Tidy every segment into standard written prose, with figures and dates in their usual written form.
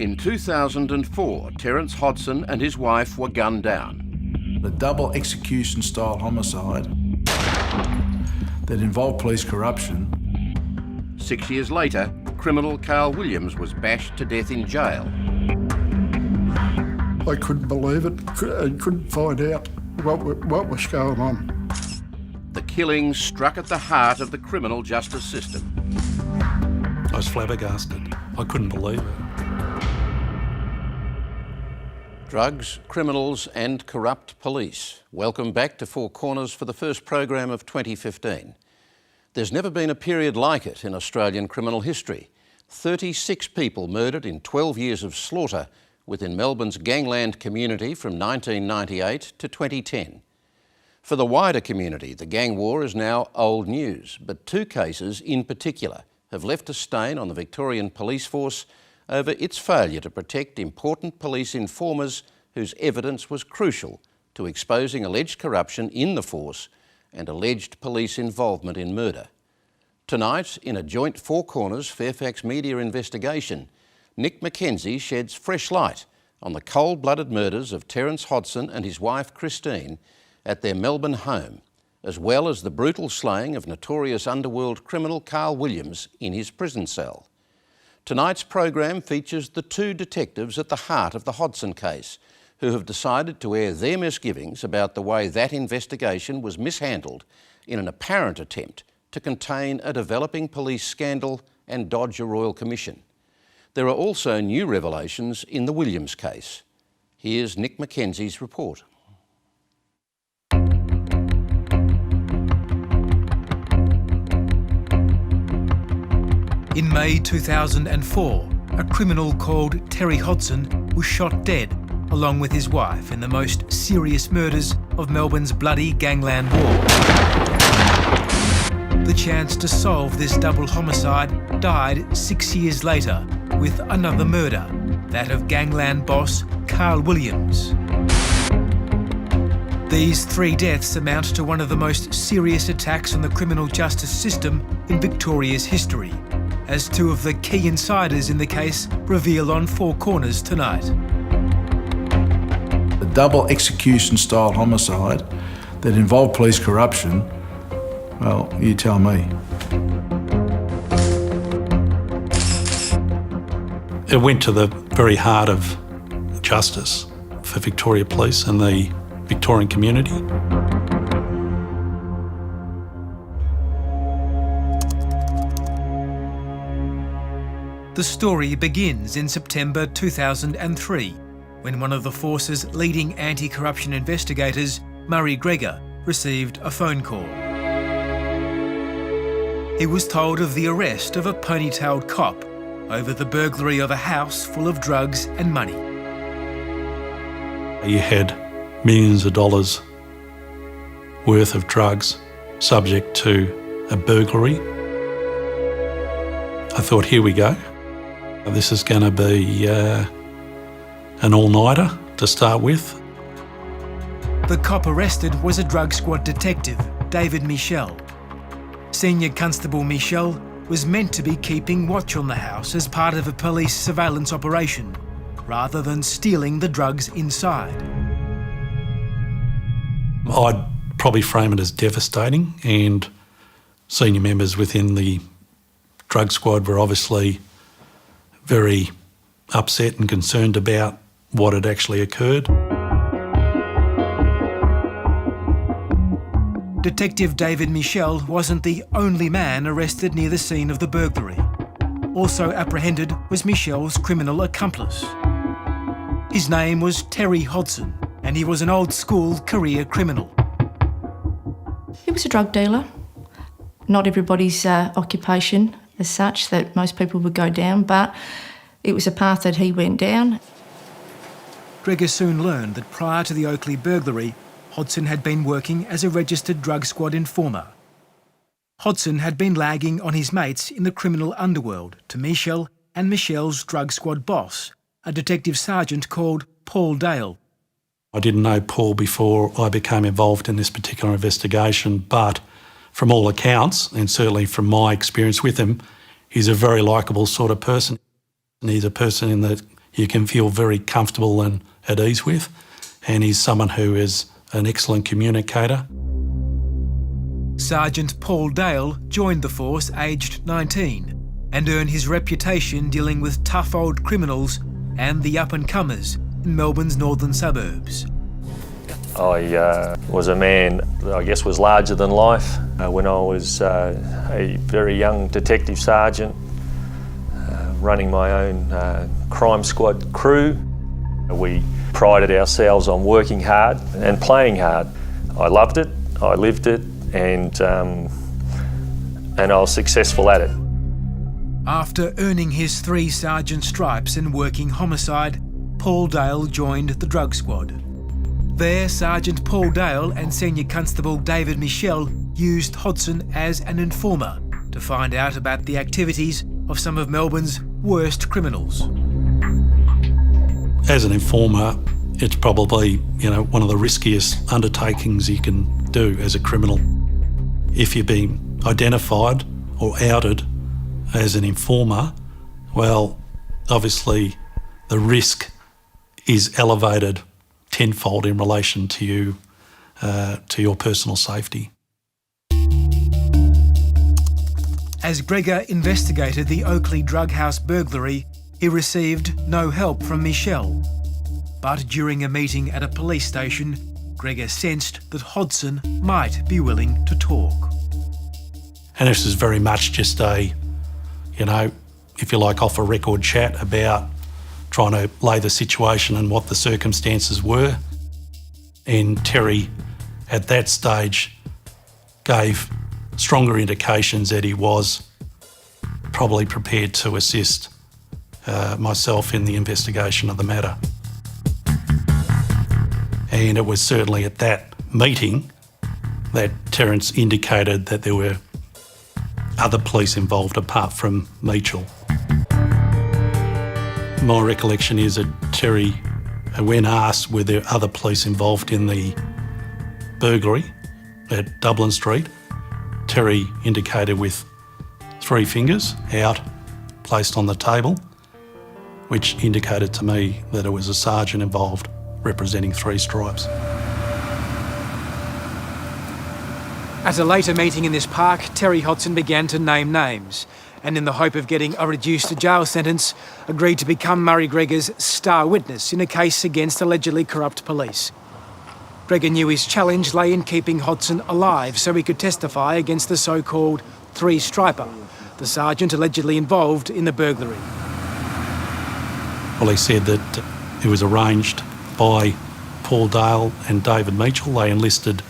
In 2004, Terence Hodson and his wife were gunned down. A double execution style homicide that involved police corruption. 6 years later, criminal Carl Williams was bashed to death in jail. I couldn't believe it. I couldn't find out what was going on. The killing struck at the heart of the criminal justice system. I was flabbergasted. I couldn't believe it. Drugs, criminals and corrupt police. Welcome back to Four Corners for the first program of 2015. There's never been a period like it in Australian criminal history. 36 people murdered in 12 years of slaughter within Melbourne's gangland community from 1998 to 2010. For the wider community, the gang war is now old news, but two cases in particular have left a stain on the Victorian police force over its failure to protect important police informers whose evidence was crucial to exposing alleged corruption in the force and alleged police involvement in murder. Tonight, in a joint Four Corners Fairfax media investigation, Nick McKenzie sheds fresh light on the cold-blooded murders of Terence Hodson and his wife Christine at their Melbourne home, as well as the brutal slaying of notorious underworld criminal Carl Williams in his prison cell. Tonight's program features the two detectives at the heart of the Hodson case, who have decided to air their misgivings about the way that investigation was mishandled in an apparent attempt to contain a developing police scandal and dodge a royal commission. There are also new revelations in the Williams case. Here's Nick McKenzie's report. In May 2004, a criminal called Terry Hodson was shot dead along with his wife in the most serious murders of Melbourne's bloody gangland war. The chance to solve this double homicide died 6 years later with another murder, that of gangland boss Carl Williams. These three deaths amount to one of the most serious attacks on the criminal justice system in Victoria's history, as two of the key insiders in the case reveal on Four Corners tonight. A double execution style homicide that involved police corruption, well, you tell me. It went to the very heart of justice for Victoria Police and the Victorian community. The story begins in September 2003, when one of the force's leading anti-corruption investigators, Murray Gregor, received a phone call. He was told of the arrest of a ponytailed cop over the burglary of a house full of drugs and money. You had millions of dollars worth of drugs subject to a burglary. I thought, here we go. This is going to be an all-nighter to start with. The cop arrested was a drug squad detective, David Michel. Senior Constable Michel was meant to be keeping watch on the house as part of a police surveillance operation, rather than stealing the drugs inside. I'd probably frame it as devastating, and senior members within the drug squad were obviously very upset and concerned about what had actually occurred. Detective David Michel wasn't the only man arrested near the scene of the burglary. Also apprehended was Michel's criminal accomplice. His name was Terry Hodson, and he was an old-school career criminal. He was a drug dealer. Not everybody's occupation as such that most people would go down, but it was a path that he went down. Gregor soon learned that prior to the Oakley burglary, Hodson had been working as a registered drug squad informer. Hodson had been lagging on his mates in the criminal underworld to Michel and Michel's drug squad boss, a detective sergeant called Paul Dale. I didn't know Paul before I became involved in this particular investigation, but from all accounts, and certainly from my experience with him, he's a very likeable sort of person. And he's a person in the you can feel very comfortable and at ease with, and he's someone who is an excellent communicator. Sergeant Paul Dale joined the force aged 19 and earned his reputation dealing with tough old criminals and the up-and-comers in Melbourne's northern suburbs. I was a man that I guess was larger than life when I was a very young detective sergeant running my own crime squad crew. We prided ourselves on working hard and playing hard. I loved it, I lived it, and I was successful at it. After earning his 3 sergeant stripes and working homicide, Paul Dale joined the drug squad. There, Sergeant Paul Dale and Senior Constable David Michel used Hodson as an informer to find out about the activities of some of Melbourne's worst criminals. As an informer, it's probably, one of the riskiest undertakings you can do as a criminal. If you're being identified or outed as an informer, well, obviously the risk is elevated tenfold in relation to you, to your personal safety. As Gregor investigated the Oakley drug house burglary, he received no help from Michelle. But during a meeting at a police station, Gregor sensed that Hodson might be willing to talk. And this is very much just a, if you like, off a record chat about trying to lay the situation and what the circumstances were. And Terry, at that stage, gave stronger indications that he was probably prepared to assist myself in the investigation of the matter. And it was certainly at that meeting that Terence indicated that there were other police involved apart from Meachel. My recollection is that Terry, when asked were there other police involved in the burglary at Dublin Street, Terry indicated with 3 fingers out, placed on the table, which indicated to me that it was a sergeant involved representing 3 stripes. At a later meeting in this park, Terry Hodson began to name names and, in the hope of getting a reduced jail sentence, agreed to become Murray Gregor's star witness in a case against allegedly corrupt police. Gregor knew his challenge lay in keeping Hodson alive so he could testify against the so-called 3-striper, the sergeant allegedly involved in the burglary. Well, he said that it was arranged by Paul Dale and David Meachel. They enlisted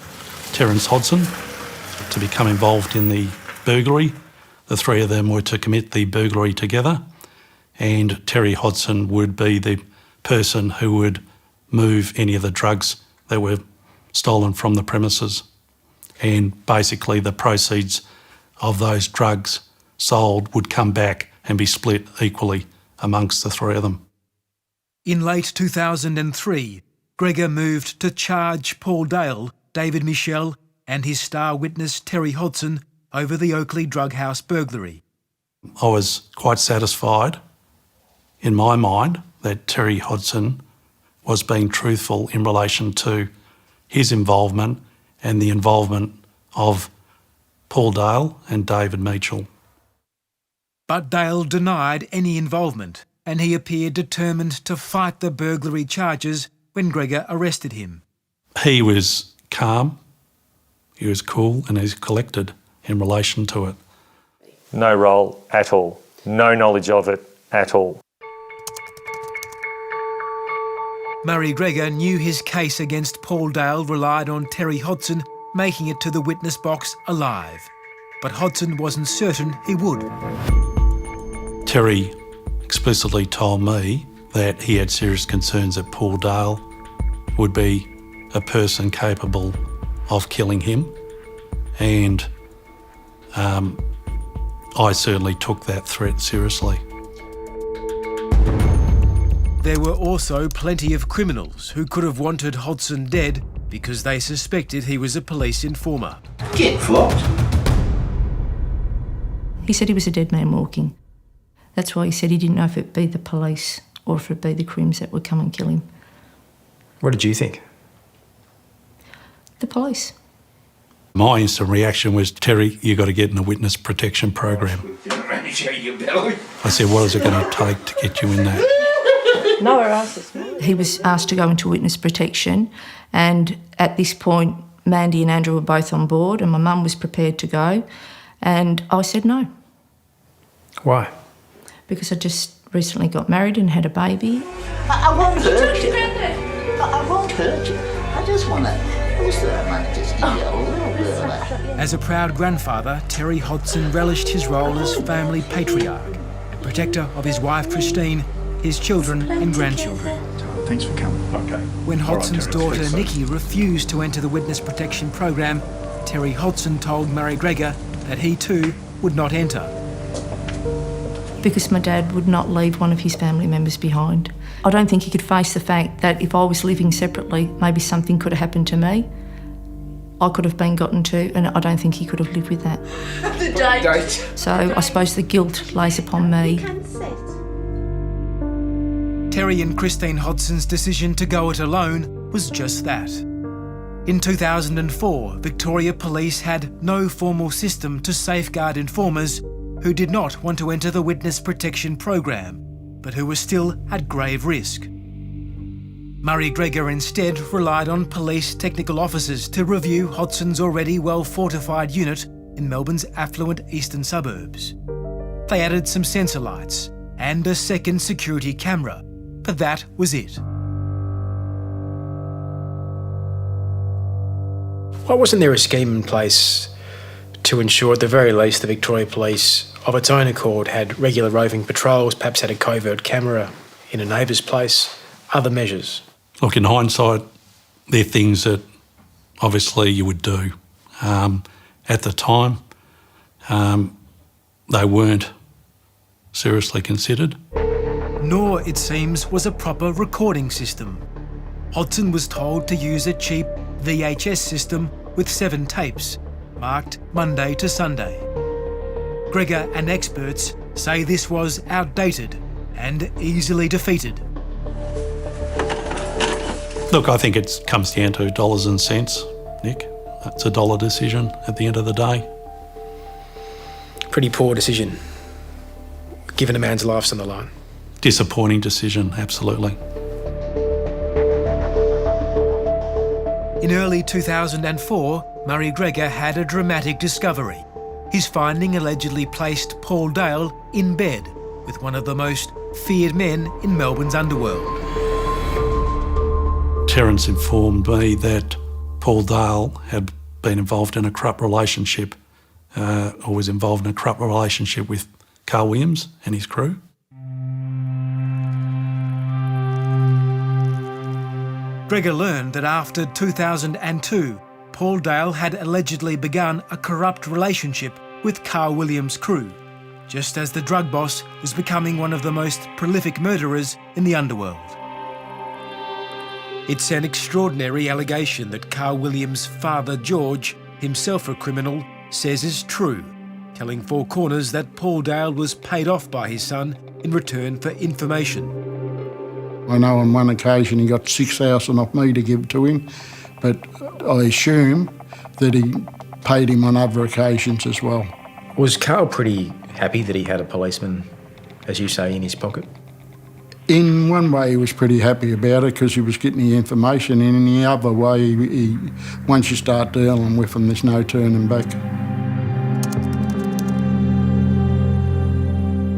Terence Hodson to become involved in the burglary. The 3 of them were to commit the burglary together, and Terry Hodson would be the person who would move any of the drugs that were stolen from the premises. And basically the proceeds of those drugs sold would come back and be split equally amongst the 3 of them. In late 2003, Gregor moved to charge Paul Dale, David Michel and his star witness Terry Hodson over the Oakley drug house burglary. I was quite satisfied in my mind that Terry Hodson was being truthful in relation to his involvement and the involvement of Paul Dale and David Meachel. But Dale denied any involvement, and he appeared determined to fight the burglary charges when Gregor arrested him. He was calm, he was cool, and he was collected in relation to it. No role at all, no knowledge of it at all. Murray Gregor knew his case against Paul Dale relied on Terry Hodson making it to the witness box alive, but Hodson wasn't certain he would. Terry explicitly told me that he had serious concerns that Paul Dale would be a person capable of killing him, and I certainly took that threat seriously. There were also plenty of criminals who could have wanted Hodson dead because they suspected he was a police informer. Get flopped. He said he was a dead man walking. That's why he said he didn't know if it'd be the police or if it'd be the Crims that would come and kill him. What did you think? The police. My instant reaction was, Terry, you got to get in the witness protection program. I said, what is it going to take to get you in that? Nowhere else. He was asked to go into witness protection, and at this point, Mandy and Andrew were both on board, and my mum was prepared to go, and I said no. Why? Because I just recently got married and had a baby. I won't hurt you. I won't hurt you. I just want to. I might just give you a little bit of that. As a proud grandfather, Terry Hodson relished his role as family patriarch and protector of his wife Christine, his children and grandchildren. Thanks for coming. Okay. When Hodson's daughter Nikki refused to enter the witness protection program, Terry Hodson told Murray Gregor that he too would not enter. Because my dad would not leave one of his family members behind. I don't think he could face the fact that if I was living separately, maybe something could have happened to me. I could have been gotten to, and I don't think he could have lived with that. The date. So I suppose the guilt lays upon me. Terry and Christine Hodson's decision to go it alone was just that. In 2004, Victoria Police had no formal system to safeguard informers who did not want to enter the witness protection program, but who were still at grave risk. Murray Gregor instead relied on police technical officers to review Hodson's already well-fortified unit in Melbourne's affluent eastern suburbs. They added some sensor lights and a second security camera, but that was it. Why wasn't there a scheme in place to ensure at the very least the Victoria Police of its own accord had regular roving patrols, perhaps had a covert camera in a neighbour's place, other measures? Look, in hindsight, they're things that obviously you would do. At the time, they weren't seriously considered. Nor, it seems, was a proper recording system. Hodson was told to use a cheap VHS system with 7 tapes, marked Monday to Sunday. Gregor and experts say this was outdated and easily defeated. Look, I think it comes down to dollars and cents, Nick. It's a dollar decision at the end of the day. Pretty poor decision, given a man's life's on the line. Disappointing decision, absolutely. In early 2004, Murray Gregor had a dramatic discovery. His finding allegedly placed Paul Dale in bed with one of the most feared men in Melbourne's underworld. Terence informed me that Paul Dale had been involved in a corrupt relationship, or was involved in a corrupt relationship with Carl Williams and his crew. Gregor learned that after 2002, Paul Dale had allegedly begun a corrupt relationship with Carl Williams' crew, just as the drug boss was becoming one of the most prolific murderers in the underworld. It's an extraordinary allegation that Carl Williams' father, George, himself a criminal, says is true, telling Four Corners that Paul Dale was paid off by his son in return for information. I know on one occasion he got $6,000 off me to give to him, but I assume that he paid him on other occasions as well. Was Carl pretty happy that he had a policeman, as you say, in his pocket? In one way he was pretty happy about it because he was getting the information, and in the other way, once you start dealing with him, there's no turning back.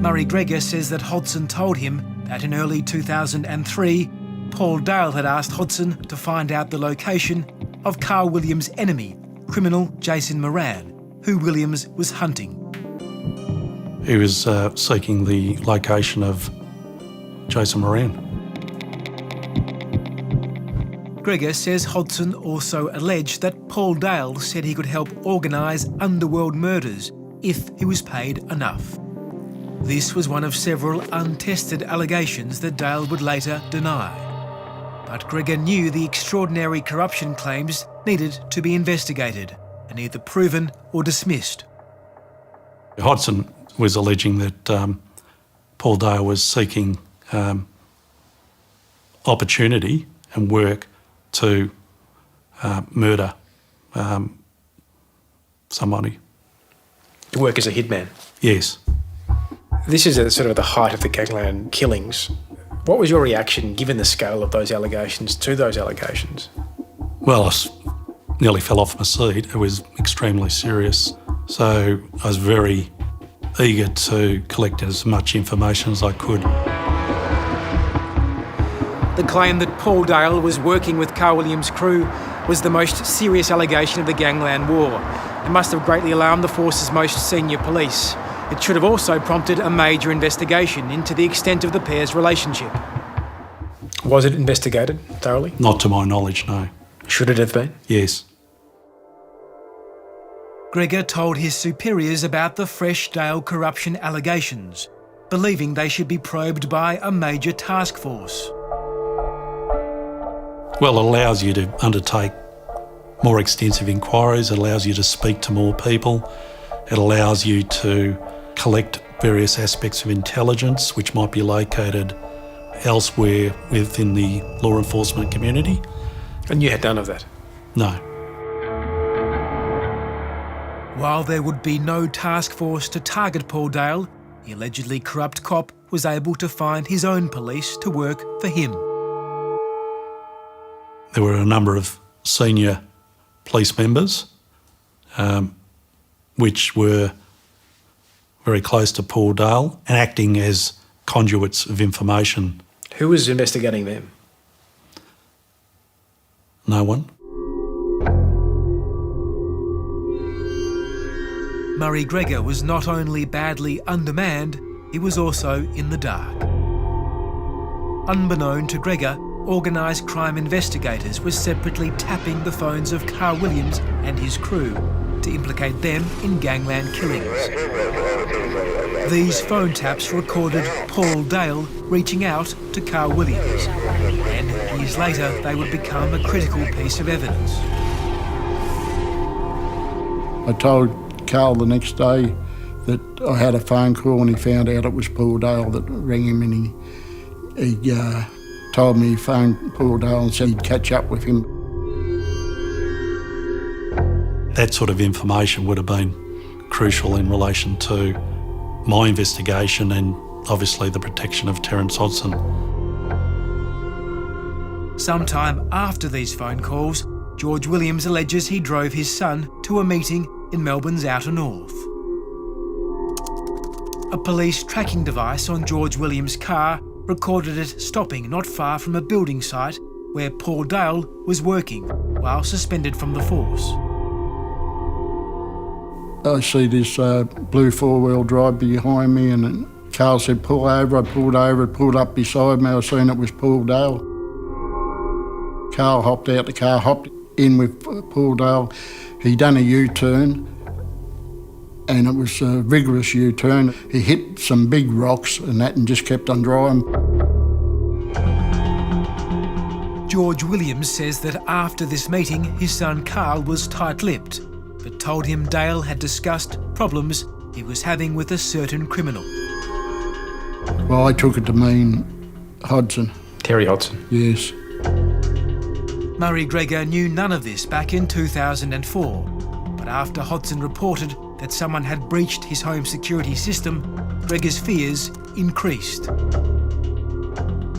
Murray Gregor says that Hodson told him that in early 2003, Paul Dale had asked Hodson to find out the location of Carl Williams' enemy, criminal Jason Moran, who Williams was hunting. He was seeking the location of Jason Moran. Gregor says Hodson also alleged that Paul Dale said he could help organise underworld murders if he was paid enough. This was one of several untested allegations that Dale would later deny. But Gregor knew the extraordinary corruption claims needed to be investigated and either proven or dismissed. Hodson was alleging that Paul Dale was seeking opportunity and work to murder somebody. To work as a hitman? Yes. This is sort of the height of the gangland killings. What was your reaction, given the scale of those allegations, to those allegations? Well, I nearly fell off my seat. It was extremely serious. So I was very eager to collect as much information as I could. The claim that Paul Dale was working with Carl Williams' crew was the most serious allegation of the gangland war. It must have greatly alarmed the force's most senior police. It should have also prompted a major investigation into the extent of the pair's relationship. Was it investigated thoroughly? Not to my knowledge, no. Should it have been? Yes. Gregor told his superiors about the fresh Dale corruption allegations, believing they should be probed by a major task force. Well, it allows you to undertake more extensive inquiries, it allows you to speak to more people, it allows you to collect various aspects of intelligence which might be located elsewhere within the law enforcement community. And you had none of that? No. While there would be no task force to target Paul Dale, the allegedly corrupt cop was able to find his own police to work for him. There were a number of senior police members which were very close to Paul Dale and acting as conduits of information. Who was investigating them? No one. Murray Gregor was not only badly undermanned, he was also in the dark. Unbeknown to Gregor, organised crime investigators were separately tapping the phones of Carl Williams and his crew to implicate them in gangland killings. These phone taps recorded Paul Dale reaching out to Carl Williams, and years later they would become a critical piece of evidence. I told Carl the next day that I had a phone call and he found out it was Paul Dale that rang him, and he told me he phoned Paul Dale and said he'd catch up with him. That sort of information would have been crucial in relation to my investigation and obviously the protection of Terence Hodson. Sometime after these phone calls, George Williams alleges he drove his son to a meeting in Melbourne's outer north. A police tracking device on George Williams' car recorded it stopping not far from a building site where Paul Dale was working while suspended from the force. I see this blue four-wheel drive behind me, and Carl said, pull over. I pulled over, it pulled up beside me. I seen it was Paul Dale. Carl hopped out the car, hopped in with Paul Dale. He done a U-turn, and it was a vigorous U-turn. He hit some big rocks and that and just kept on driving. George Williams says that after this meeting, his son Carl was tight-lipped, but told him Dale had discussed problems he was having with a certain criminal. Well, I took it to mean Hodson. Terry Hodson? Yes. Murray Gregor knew none of this back in 2004, but after Hodson reported that someone had breached his home security system, Gregor's fears increased.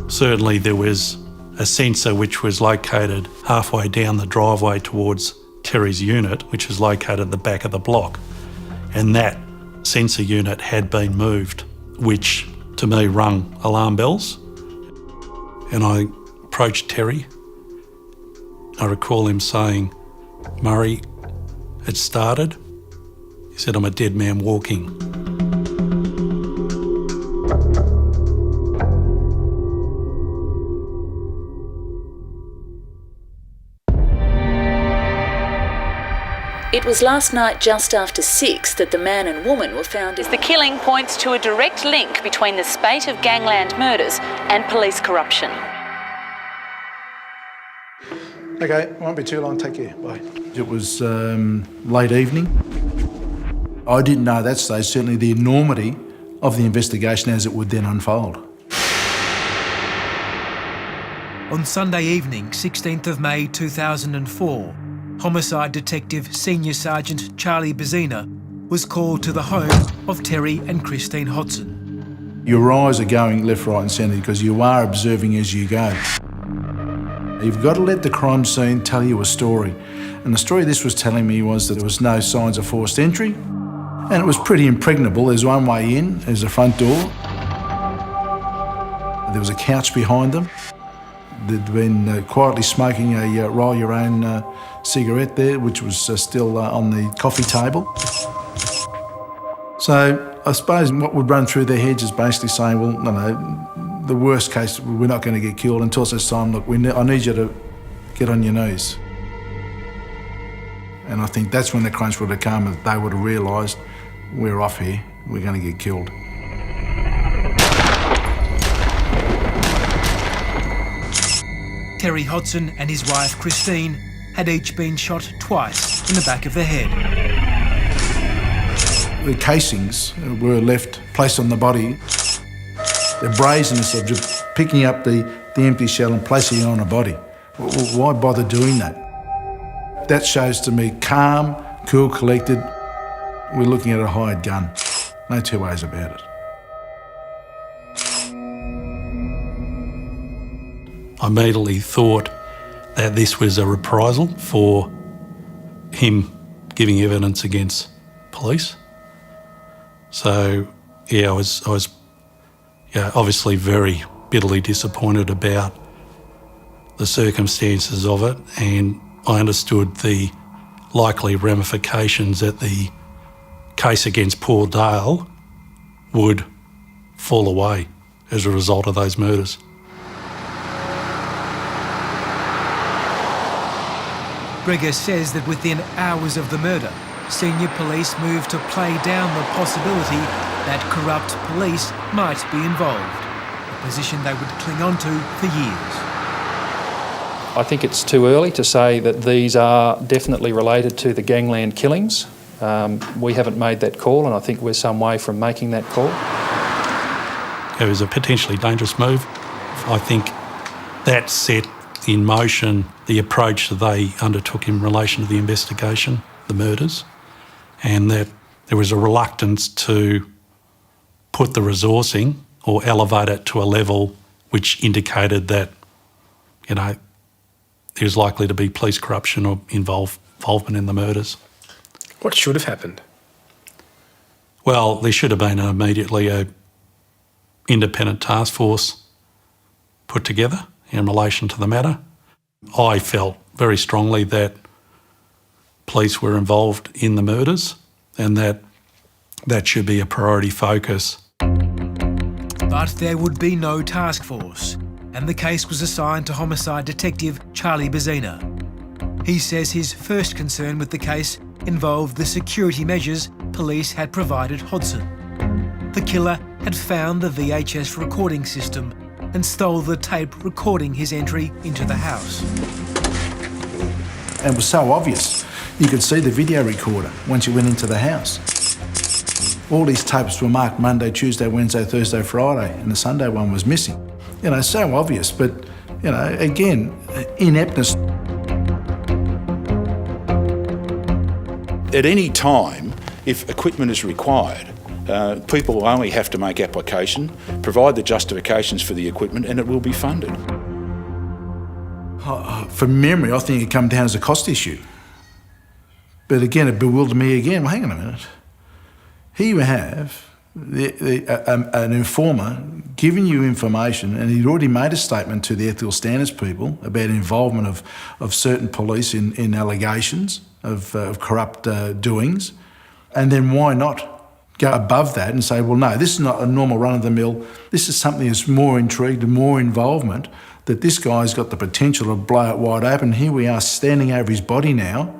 Certainly there was a sensor which was located halfway down the driveway towards Terry's unit, which is located at the back of the block. And that sensor unit had been moved, which to me rung alarm bells. And I approached Terry. I recall him saying, "Murray, it started." He said, "I'm a dead man walking." It was last night just after 6 that the man and woman were found. The killing points to a direct link between the spate of gangland murders and police corruption. Okay, won't be too long, take care, bye. It was late evening. I didn't know at that stage, certainly the enormity of the investigation as it would then unfold. On Sunday evening, 16th of May 2004, Homicide Detective Senior Sergeant Charlie Bezina was called to the home of Terry and Christine Hodson. Your eyes are going left, right and centre because you are observing as you go. You've got to let the crime scene tell you a story. And the story this was telling me was that there was no signs of forced entry, and it was pretty impregnable. There's one way in, there's a front door. There was a couch behind them. They'd been quietly smoking a roll-your-own cigarette there, which was still on the coffee table. So I suppose what would run through their heads is basically saying, well, no, the worst case, we're not going to get killed until such time, look, I need you to get on your knees. And I think that's when the crunch would have come, and they would have realised, we're off here, we're going to get killed. Terry Hodson and his wife Christine had each been shot twice in the back of the head. The casings were placed on the body. The brazenness of just picking up the empty shell and placing it on a body. Why bother doing that? That shows to me calm, cool, collected. We're looking at a hired gun. No two ways about it. I immediately thought that this was a reprisal for him giving evidence against police. So, yeah, I was obviously very bitterly disappointed about the circumstances of it, and I understood the likely ramifications that the case against Paul Dale would fall away as a result of those murders. Gregor says that within hours of the murder, senior police moved to play down the possibility that corrupt police might be involved, a position they would cling on to for years. I think it's too early to say that these are definitely related to the gangland killings. We haven't made that call, and I think we're some way from making that call. It was a potentially dangerous move. I think that set in motion the approach that they undertook in relation to the investigation, the murders, and that there was a reluctance to put the resourcing or elevate it to a level which indicated that, there's likely to be police corruption or involvement in the murders. What should have happened? Well, there should have been immediately an independent task force put together in relation to the matter. I felt very strongly that police were involved in the murders and that should be a priority focus. But there would be no task force, and the case was assigned to Homicide Detective Charlie Bezina. He says his first concern with the case involved the security measures police had provided Hodson. The killer had found the VHS recording system and stole the tape recording his entry into the house. And it was so obvious. You could see the video recorder once you went into the house. All these tapes were marked Monday, Tuesday, Wednesday, Thursday, Friday, and the Sunday one was missing. So obvious, but, again, ineptness. At any time, if equipment is required, people will only have to make application, provide the justifications for the equipment, and it will be funded. From memory, I think it come down as a cost issue. But again, it bewildered me again. Well, hang on a minute. Here you have an informer giving you information, and he'd already made a statement to the ethical standards people about involvement of certain police in allegations of corrupt doings. And then why not go above that and say, well, no, this is not a normal run-of-the-mill. This is something that's more intrigued and more involvement, that this guy's got the potential to blow it wide open. Here we are standing over his body now.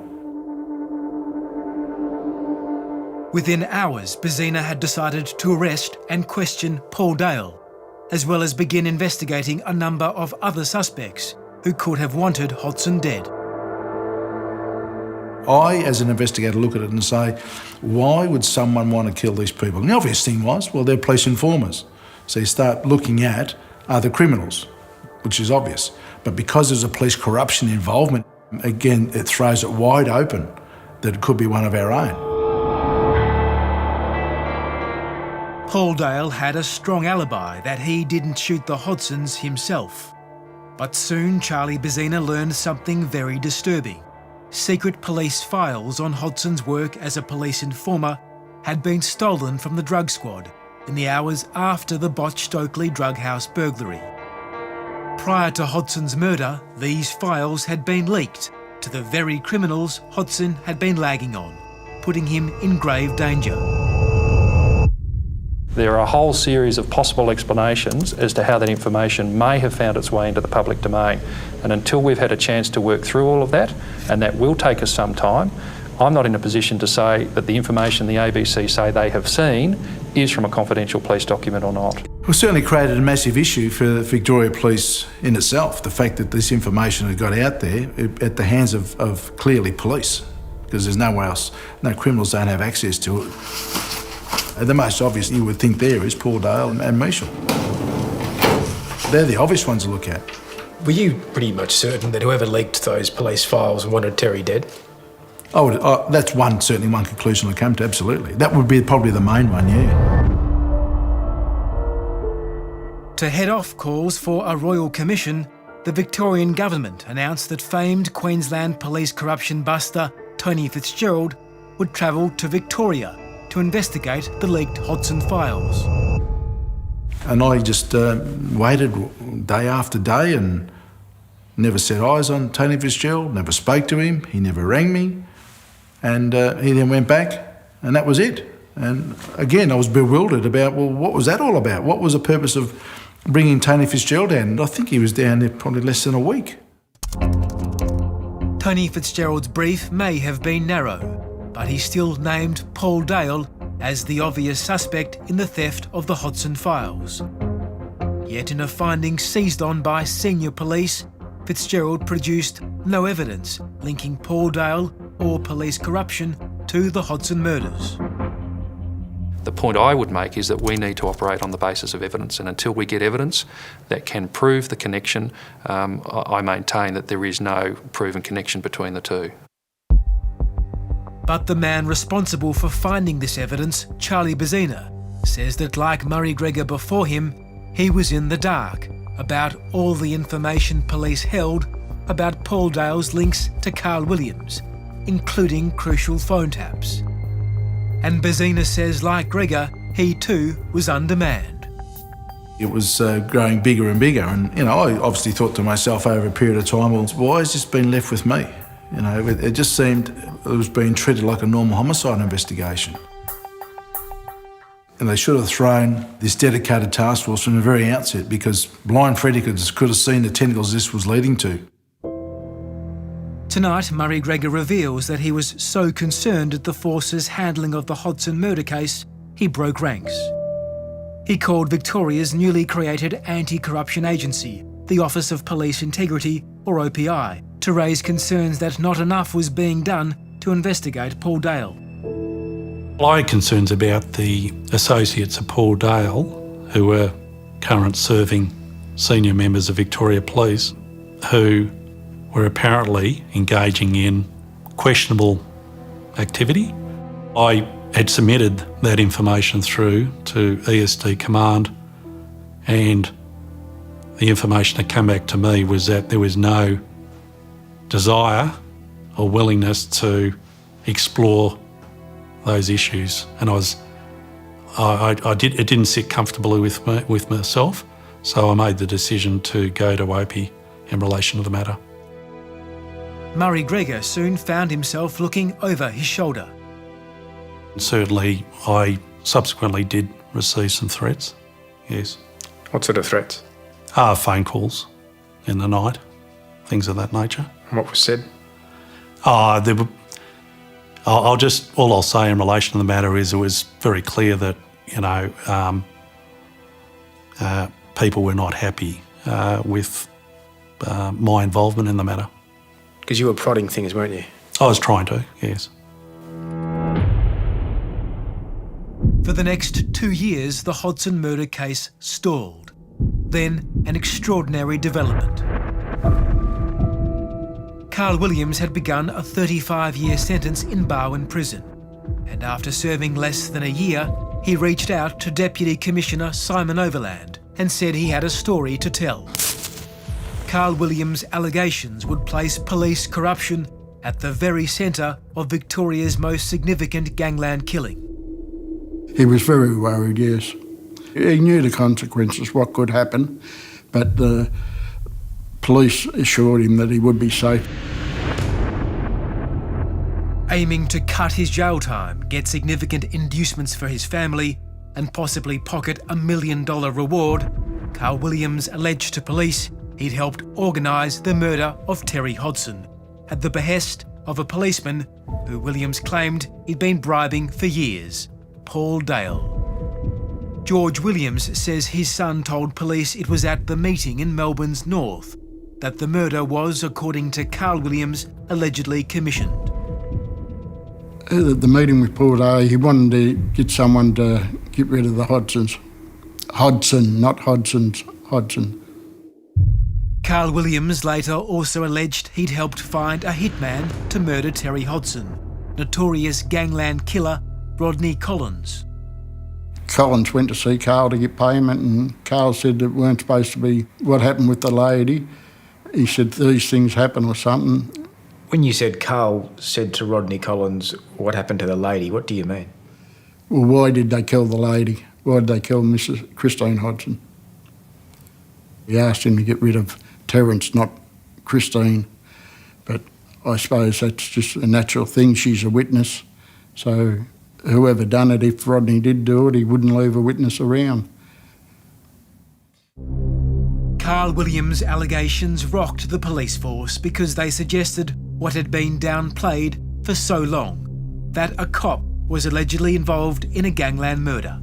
Within hours, Bezina had decided to arrest and question Paul Dale, as well as begin investigating a number of other suspects who could have wanted Hodson dead. I, as an investigator, look at it and say, why would someone want to kill these people? And the obvious thing was, well, they're police informers. So you start looking at other criminals. which is obvious. But because there's a police corruption involvement, again, it throws it wide open that it could be one of our own. Paul Dale had a strong alibi that he didn't shoot the Hodsons himself. But soon Charlie Bezzina learned something very disturbing. Secret police files on Hodson's work as a police informer had been stolen from the drug squad in the hours after the botched Oakley drug house burglary. Prior to Hodson's murder, these files had been leaked to the very criminals Hodson had been lagging on, putting him in grave danger. There are a whole series of possible explanations as to how that information may have found its way into the public domain. And until we've had a chance to work through all of that, and that will take us some time, I'm not in a position to say that the information the ABC say they have seen is from a confidential police document or not. It certainly created a massive issue for the Victoria Police in itself, the fact that this information had got out there at the hands of clearly police, because there's no one else, no criminals don't have access to it. The most obvious you would think there is Paul Dale and Michel. They're the obvious ones to look at. Were you pretty much certain that whoever leaked those police files wanted Terry dead? Oh, that's certainly one conclusion I come to, absolutely. That would be probably the main one, yeah. To head off calls for a royal commission, the Victorian government announced that famed Queensland police corruption buster Tony Fitzgerald would travel to Victoria to investigate the leaked Hodson files. And I just waited day after day and never set eyes on Tony Fitzgerald, never spoke to him, he never rang me, and he then went back, and that was it. And again, I was bewildered about, well, what was that all about? What was the purpose of bringing Tony Fitzgerald down? And I think he was down there probably less than a week. Tony Fitzgerald's brief may have been narrow, but he still named Paul Dale as the obvious suspect in the theft of the Hodson files. Yet in a finding seized on by senior police, Fitzgerald produced no evidence linking Paul Dale or police corruption to the Hodson murders. The point I would make is that we need to operate on the basis of evidence, and until we get evidence that can prove the connection, I maintain that there is no proven connection between the two. But the man responsible for finding this evidence, Charlie Bezzina, says that like Murray Greger before him, he was in the dark about all the information police held about Paul Dale's links to Carl Williams, including crucial phone taps. And Bezzina says, like Greger, he too was undermanned. It was growing bigger and bigger, and I obviously thought to myself over a period of time, well, why has this been left with me? It just seemed it was being treated like a normal homicide investigation. And they should have thrown this dedicated task force from the very outset, because blind Freddy could have seen the tentacles this was leading to. Tonight, Murray Greger reveals that he was so concerned at the force's handling of the Hodson murder case, he broke ranks. He called Victoria's newly created anti-corruption agency, the Office of Police Integrity, or OPI, to raise concerns that not enough was being done to investigate Paul Dale. I had concerns about the associates of Paul Dale, who were current serving senior members of Victoria Police, who were apparently engaging in questionable activity. I had submitted that information through to ESD Command, and the information that came back to me was that there was no desire or willingness to explore those issues, and it didn't sit comfortably with myself, so I made the decision to go to OPI in relation to the matter. Murray Greger soon found himself looking over his shoulder. Certainly, I subsequently did receive some threats, yes. What sort of threats? Phone calls in the night, things of that nature. What was said? There were. All I'll say in relation to the matter is it was very clear that people were not happy with my involvement in the matter. Because you were prodding things, weren't you? I was trying to, yes. For the next 2 years, the Hodson murder case stalled. Then an extraordinary development. Carl Williams had begun a 35-year sentence in Barwon Prison, and after serving less than a year, he reached out to Deputy Commissioner Simon Overland and said he had a story to tell. Carl Williams' allegations would place police corruption at the very centre of Victoria's most significant gangland killing. He was very worried, yes. He knew the consequences, what could happen, but the police assured him that he would be safe. Aiming to cut his jail time, get significant inducements for his family, and possibly pocket $1 million reward, Carl Williams alleged to police he'd helped organise the murder of Terry Hodson at the behest of a policeman who Williams claimed he'd been bribing for years, Paul Dale. George Williams says his son told police it was at the meeting in Melbourne's north that the murder was, according to Carl Williams, allegedly commissioned. At the meeting with Paul Dale, he wanted to get someone to get rid of the Hodsons. Hodson, not Hodsons, Hodson. Carl Williams later also alleged he'd helped find a hitman to murder Terry Hodson, notorious gangland killer Rodney Collins. Collins went to see Carl to get payment, and Carl said it weren't supposed to be what happened with the lady. He said these things happen or something. When you said Carl said to Rodney Collins, what happened to the lady, what do you mean? Well, why did they kill the lady? Why did they kill Mrs. Christine Hodson? He asked him to get rid of Terence, not Christine, but I suppose that's just a natural thing. She's a witness, so whoever done it, if Rodney did do it, he wouldn't leave a witness around. Carl Williams' allegations rocked the police force because they suggested what had been downplayed for so long, that a cop was allegedly involved in a gangland murder.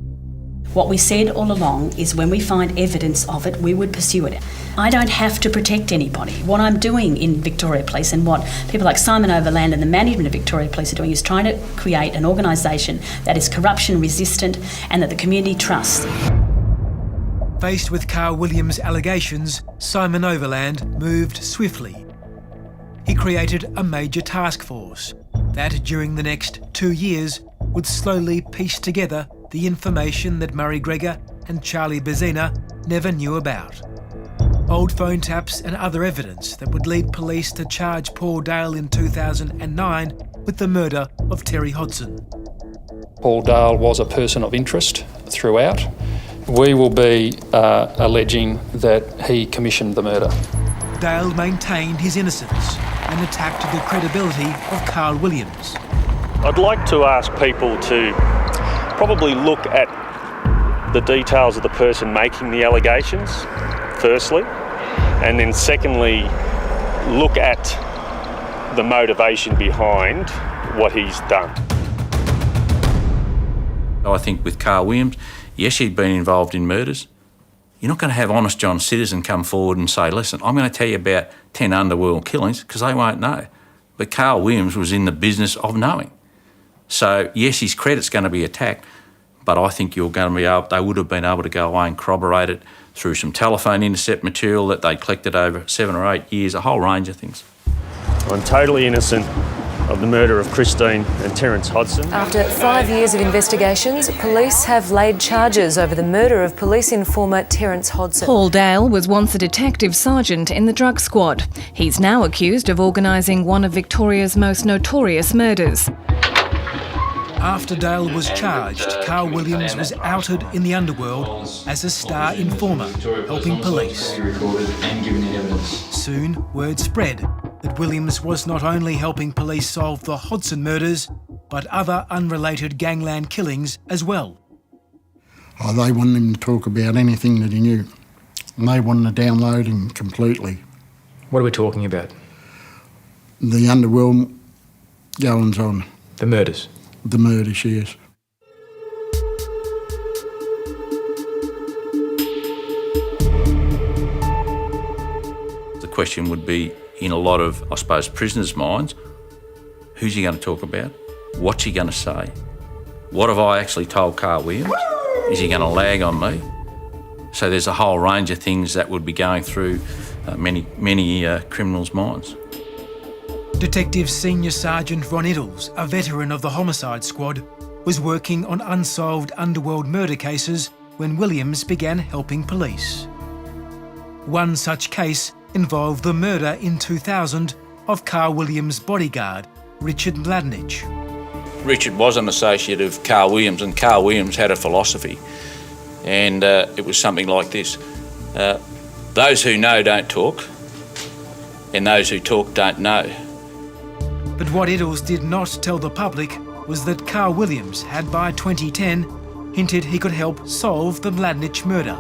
What we said all along is when we find evidence of it, we would pursue it. I don't have to protect anybody. What I'm doing in Victoria Police and what people like Simon Overland and the management of Victoria Police are doing is trying to create an organisation that is corruption resistant and that the community trusts. Faced with Carl Williams' allegations, Simon Overland moved swiftly. He created a major task force that, during the next 2 years, would slowly piece together the information that Murray Gregor and Charlie Bezina never knew about. Old phone taps and other evidence that would lead police to charge Paul Dale in 2009 with the murder of Terry Hodson. Paul Dale was a person of interest throughout. We will be alleging that he commissioned the murder. Dale maintained his innocence and attacked the credibility of Carl Williams. I'd like to ask people to probably look at the details of the person making the allegations, firstly, and then secondly, look at the motivation behind what he's done. I think with Carl Williams, yes, he'd been involved in murders. You're not going to have honest John Citizen come forward and say, listen, I'm going to tell you about 10 underworld killings, because they won't know. But Carl Williams was in the business of knowing. So, yes, his credit's going to be attacked, but I think you're going to be able, they would have been able to go away and corroborate it through some telephone intercept material that they collected over 7 or 8 years, a whole range of things. I'm totally innocent of the murder of Christine and Terence Hodson. After 5 years of investigations, police have laid charges over the murder of police informer Terence Hodson. Paul Dale was once a detective sergeant in the drug squad. He's now accused of organising one of Victoria's most notorious murders. After Dale was charged, Carl Williams was outed in the underworld as a star informer, helping police. Soon, word spread that Williams was not only helping police solve the Hodson murders, but other unrelated gangland killings as well. Oh, they wanted him to talk about anything that he knew. And they wanted to download him completely. What are we talking about? The underworld goings on. The murders? The murders, yes. The question would be, in a lot of, I suppose, prisoners' minds, who's he going to talk about? What's he going to say? What have I actually told Carl Williams? Is he going to lag on me? So there's a whole range of things that would be going through many criminals' minds. Detective Senior Sergeant Ron Iddles, a veteran of the homicide squad, was working on unsolved underworld murder cases when Williams began helping police. One such case involved the murder in 2000 of Carl Williams' bodyguard, Richard Mladinich. Richard was an associate of Carl Williams, and Carl Williams had a philosophy, and it was something like this. Those who know don't talk, and those who talk don't know. But what Iddles did not tell the public was that Carl Williams had by 2010 hinted he could help solve the Mladinich murder.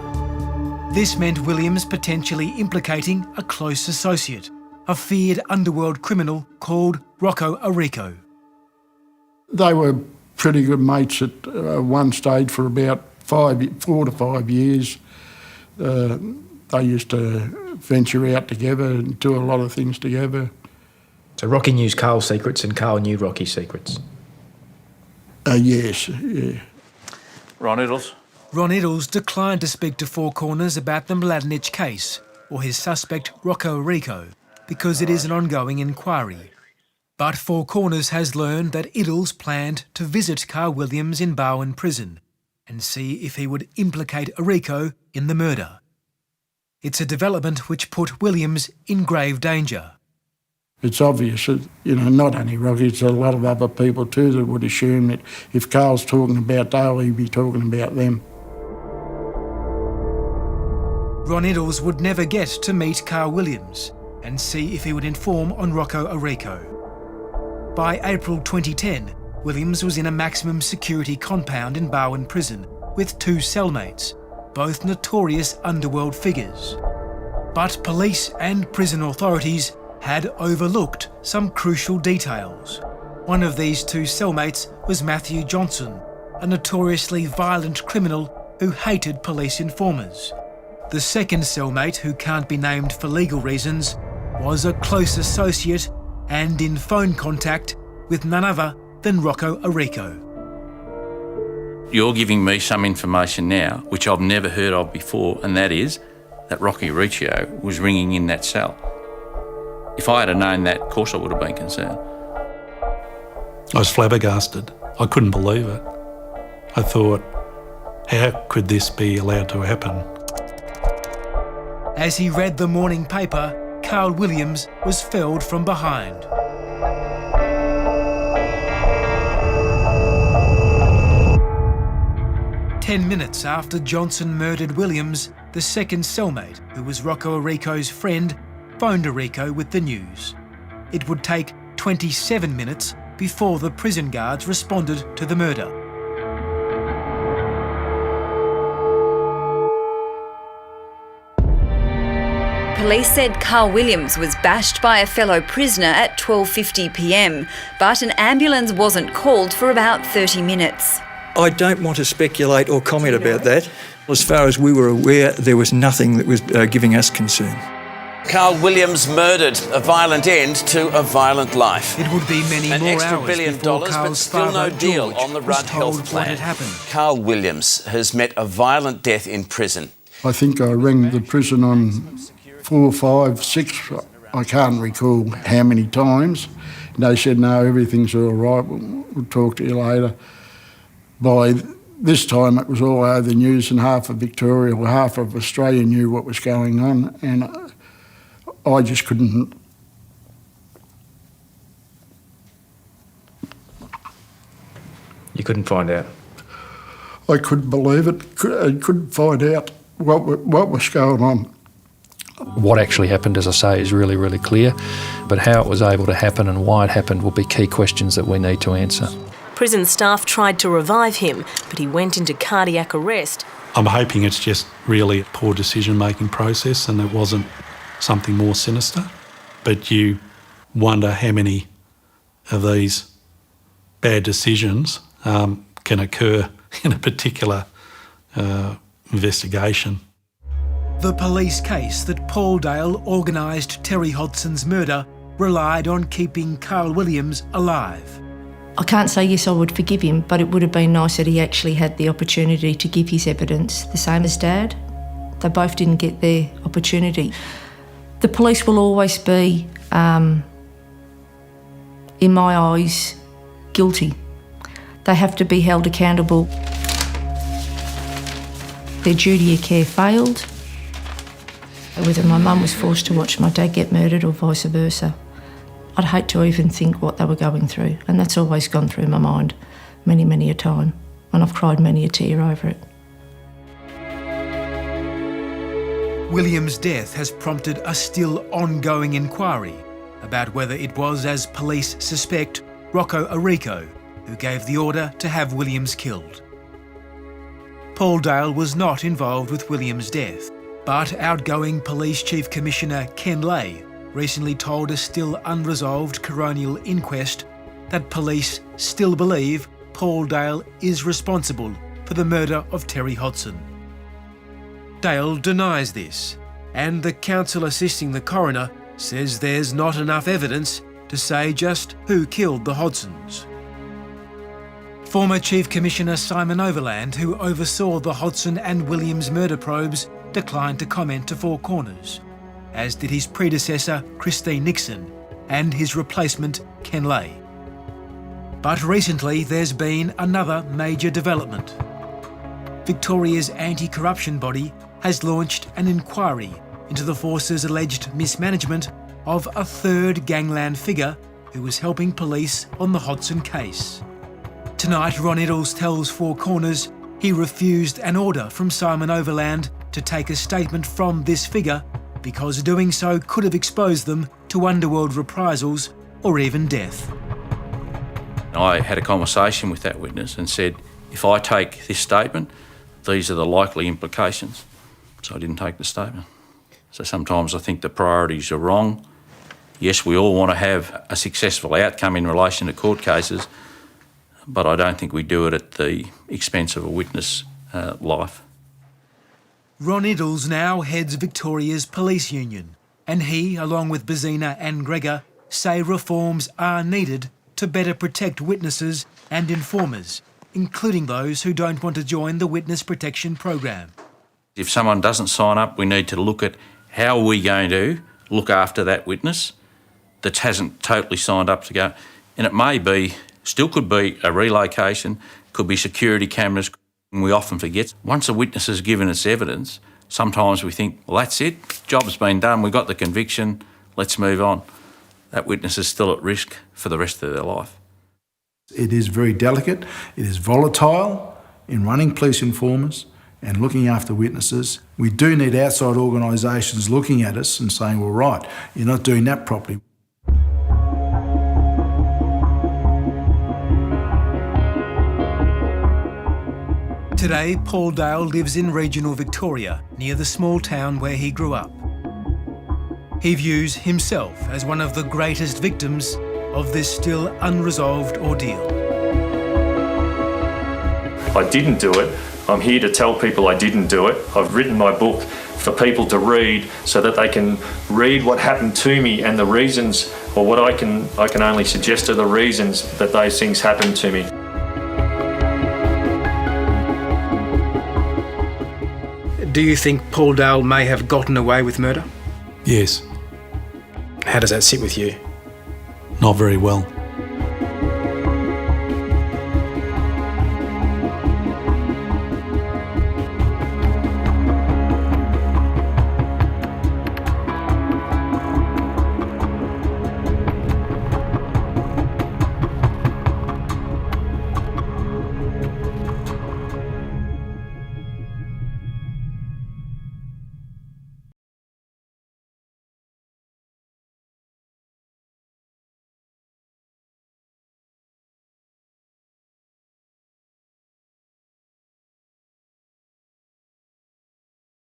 This meant Williams potentially implicating a close associate, a feared underworld criminal called Rocco Arico. They were pretty good mates at one stage for about 4 to 5 years. They used to venture out together and do a lot of things together. So Rocky knew Carl's secrets and Carl knew Rocky's secrets? Yes, yeah. Ron Iddles? Ron Iddles declined to speak to Four Corners about the Mladinich case or his suspect Rocco Arico because it is an ongoing inquiry. But Four Corners has learned that Iddles planned to visit Carl Williams in Bowen prison and see if he would implicate Arico in the murder. It's a development which put Williams in grave danger. It's obvious that, not only Rocky, it's a lot of other people too that would assume that if Carl's talking about Dale, he'd be talking about them. Ron Iddles would never get to meet Carl Williams and see if he would inform on Rocco Arico. By April 2010, Williams was in a maximum security compound in Bowen prison with 2 cellmates, both notorious underworld figures. But police and prison authorities had overlooked some crucial details. One of these 2 cellmates was Matthew Johnson, a notoriously violent criminal who hated police informers. The second cellmate, who can't be named for legal reasons, was a close associate and in phone contact with none other than Rocco Arico. You're giving me some information now which I've never heard of before, and that is that Rocky Arico was ringing in that cell. If I had known that, of course I would have been concerned. I was flabbergasted. I couldn't believe it. I thought, how could this be allowed to happen? As he read the morning paper, Carl Williams was felled from behind. Ten minutes after Johnson murdered Williams, the second cellmate, who was Rocco Arico's friend, phoned Arico with the news. It would take 27 minutes before the prison guards responded to the murder. Police said Carl Williams was bashed by a fellow prisoner at 12:50 p.m, but an ambulance wasn't called for about 30 minutes. I don't want to speculate or comment about that. As far as we were aware, there was nothing that was giving us concern. Carl Williams murdered, a violent end to a violent life. It would be many more extra hours $1 billion, before but Carl's still no father, deal George, on the was Rudd told Health Plan. what had happened. Carl Williams has met a violent death in prison. I think I rang the prison on 4, 5, 6, I can't recall how many times. And they said, no, everything's all right, we'll talk to you later. By this time it was all over the news and half of Victoria or half of Australia knew what was going on, and I just couldn't. You couldn't find out? I couldn't believe it. I couldn't find out what was going on. What actually happened, as I say, is really, really clear, but how it was able to happen and why it happened will be key questions that we need to answer. Prison staff tried to revive him, but he went into cardiac arrest. I'm hoping it's just really a poor decision-making process and it wasn't something more sinister. But you wonder how many of these bad decisions can occur in a particular investigation. The police case that Paul Dale organised Terry Hodgson's murder relied on keeping Carl Williams alive. I can't say yes, I would forgive him, but it would have been nice that he actually had the opportunity to give his evidence, the same as Dad. They both didn't get their opportunity. The police will always be, in my eyes, guilty. They have to be held accountable. Their duty of care failed. Whether my mum was forced to watch my dad get murdered or vice versa, I'd hate to even think what they were going through, and that's always gone through my mind many, many a time, and I've cried many a tear over it. William's death has prompted a still ongoing inquiry about whether it was, as police suspect, Rocco Arico who gave the order to have Williams killed. Paul Dale was not involved with Williams' death, but outgoing Police Chief Commissioner Ken Lay recently told a still unresolved coronial inquest that police still believe Paul Dale is responsible for the murder of Terry Hodson. Dale denies this, and the counsel assisting the coroner says there's not enough evidence to say just who killed the Hodsons. Former Chief Commissioner Simon Overland, who oversaw the Hodson and Williams murder probes, declined to comment to Four Corners, as did his predecessor Christine Nixon and his replacement Ken Lay. But recently there's been another major development. Victoria's anti-corruption body has launched an inquiry into the force's alleged mismanagement of a third gangland figure who was helping police on the Hodson case. Tonight, Ron Eddles tells Four Corners he refused an order from Simon Overland to take a statement from this figure because doing so could have exposed them to underworld reprisals or even death. I had a conversation with that witness and said, if I take this statement, these are the likely implications. So I didn't take the statement. So sometimes I think the priorities are wrong. Yes, we all want to have a successful outcome in relation to court cases, but I don't think we do it at the expense of a witness' life. Ron Eddles now heads Victoria's police union, and he, along with Bazina and Gregor, say reforms are needed to better protect witnesses and informers, including those who don't want to join the witness protection program. If someone doesn't sign up, we need to look at how are we going to look after that witness that hasn't totally signed up to go. And it may be, still could be a relocation, could be security cameras. We often forget. Once a witness has given its evidence, sometimes we think, well, that's it, job's been done, we got the conviction, let's move on. That witness is still at risk for the rest of their life. It is very delicate, it is volatile in running police informers and looking after witnesses. We do need outside organisations looking at us and saying, well, right, you're not doing that properly. Today, Paul Dale lives in regional Victoria, near the small town where he grew up. He views himself as one of the greatest victims of this still unresolved ordeal. I didn't do it. I'm here to tell people I didn't do it. I've written my book for people to read so that they can read what happened to me and the reasons, or what I can only suggest are the reasons that those things happened to me. Do you think Paul Dale may have gotten away with murder? Yes. How does that sit with you? Not very well.